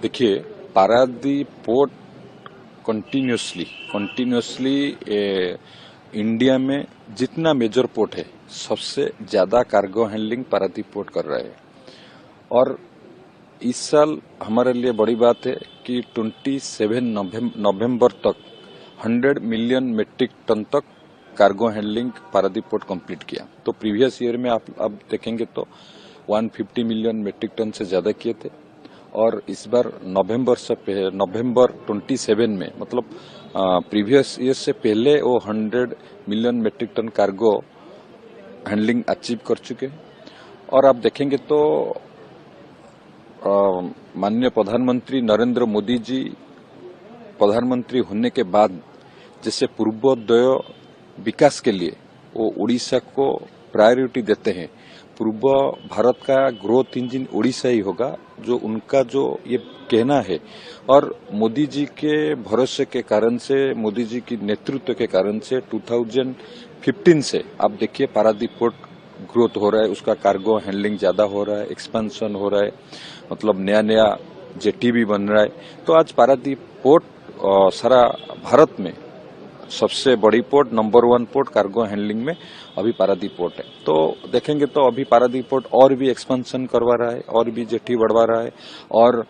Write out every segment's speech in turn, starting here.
देखिए, Paradip port continuously India में जितना मेजर पोर्ट है सबसे ज्यादा कार्गो हैंडलिंग पारादीप पोर्ट कर रहा है। और इस साल हमारे लिए बड़ी बात है कि 27 नवंबर तक 100 मिलियन मेट्रिक टन तक cargo handling Paradip port complete किया। तो प्रीवियस ईयर में आप अब देखेंगे तो 150 मिलियन मेट्रिक टन से ज्यादा किए थे। और इस बार नवंबर 27 में मतलब प्रीवियस ईयर से पहले वो 100 million metric tonne cargo handling achieve कर चुके हैं। और आप देखेंगे तो माननीय प्रधानमंत्री नरेंद्र मोदी जी प्रधानमंत्री होने के बाद जैसे पूर्वोदय विकास के लिए वो उड़ीसा को प्रायोरिटी देते हैं। पूर्व भारत का ग्रोथ इंजन उड़ीसा ही होगा, जो उनका जो ये कहना है। और मोदी जी के भरोसे के कारण से, मोदी जी की नेतृत्व के कारण से 2015 से आप देखिए पारादीप पोर्ट ग्रोथ हो रहा है, उसका कार्गो हैंडलिंग ज्यादा हो रहा है, एक्सपेंशन हो रहा है, मतलब नया नया जेटी भी बन रहा है। तो आज पारादीप पोर्ट सारा भारत में सबसे बड़ी port, number 1 port cargo handling में अभी पारादीप पोर्ट है। तो देखेंगे तो अभी पारादीप पोर्ट और भी एक्सपेंशन करवा रहा है, और भी जेटी बढ़वा रहा है, और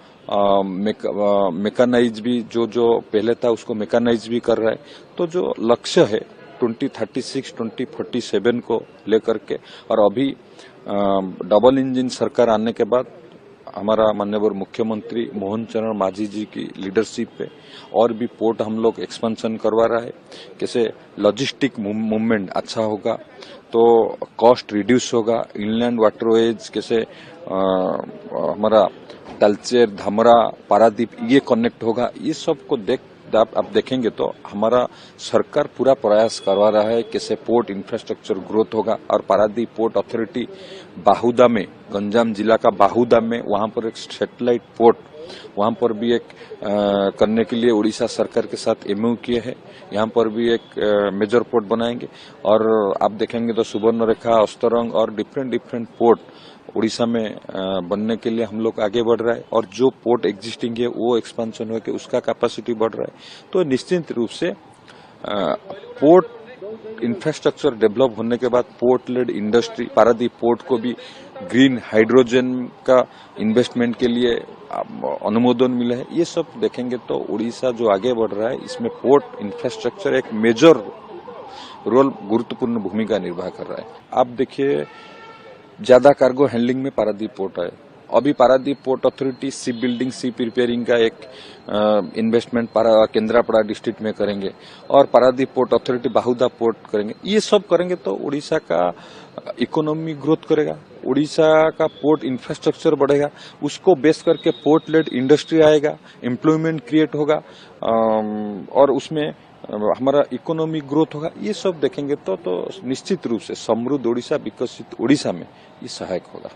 मेकानाइज भी जो पहले था उसको मेकानाइज भी कर रहा है। तो जो लक्ष्य है 2036 2047 को लेकर के, और अभी डबल इंजन सरकार आने के बाद हमारा माननीय मुख्यमंत्री मोहन चरण मांझी जी की लीडरशिप पे और भी पोर्ट हम लोग एक्सपेंशन करवा रहा है। कैसे लॉजिस्टिक मूवमेंट अच्छा होगा, तो कॉस्ट रिड्यूस होगा, इनलैंड वाटरवेज कैसे हमारा तलचेर, धामरा, पारादीप ये कनेक्ट होगा। ये सब को आप देखेंगे तो हमारा सरकार पूरा प्रयास करवा रहा है कैसे पोर्ट इंफ्रास्ट्रक्चर ग्रोथ होगा। और पारादीप पोर्ट अथॉरिटी बाहुदा में, गंजाम जिला का बाहुदा में, वहां पर एक सैटेलाइट पोर्ट, वहां पर भी एक करने के लिए उड़ीसा सरकार के साथ एमओयू किए हैं। यहाँ पर भी एक मेजर पोर्ट बनाएंगे। और आप देखेंगे तो सुवर्णरेखा, अस्तरंग और डिफरेंट पोर्ट उड़ीसा में बनने के लिए हम लोग आगे बढ़ रहा है। और जो पोर्ट एग्जिस्टिंग है वो एक्सपेंशन होकर उसका कैपेसिटी बढ़ रहा है। तो निश्चित रूप से पोर्ट इंफ्रास्ट्रक्चर डेवलप होने के बाद port led industry, Paradip port को भी ग्रीन हाइड्रोजन का इन्वेस्टमेंट के लिए अनुमोदन मिला है। ये सब देखेंगे तो उड़ीसा जो आगे बढ़ रहा है, इसमें पोर्ट इंफ्रास्ट्रक्चर एक मेजर रोल, गुरुत्वपूर्ण भूमिका निर्वाह कर रहा है। आप देखिए ज्यादा कार्गो हैंडलिंग में पारादीप पोर्ट है। अभी Paradip port authority ship building, ship repairing का एक इन्वेस्टमेंट केंद्रापड़ा डिस्ट्रिक्ट में करेंगे, और Paradip port authority Bahuda port करेंगे। ये सब करेंगे तो उड़ीसा का इकोनॉमी ग्रोथ करेगा, उड़ीसा का पोर्ट इंफ्रास्ट्रक्चर बढ़ेगा, उसको बेस करके पोर्ट लेड इंडस्ट्री आएगा, एम्प्लॉयमेंट क्रिएट होगा, और उसमें हमारा इकोनॉमी ग्रोथ होगा। ये सब देखेंगे तो निश्चित रूप से समृद्ध उड़ीसा, विकसित उड़ीसा में ये सहायक होगा।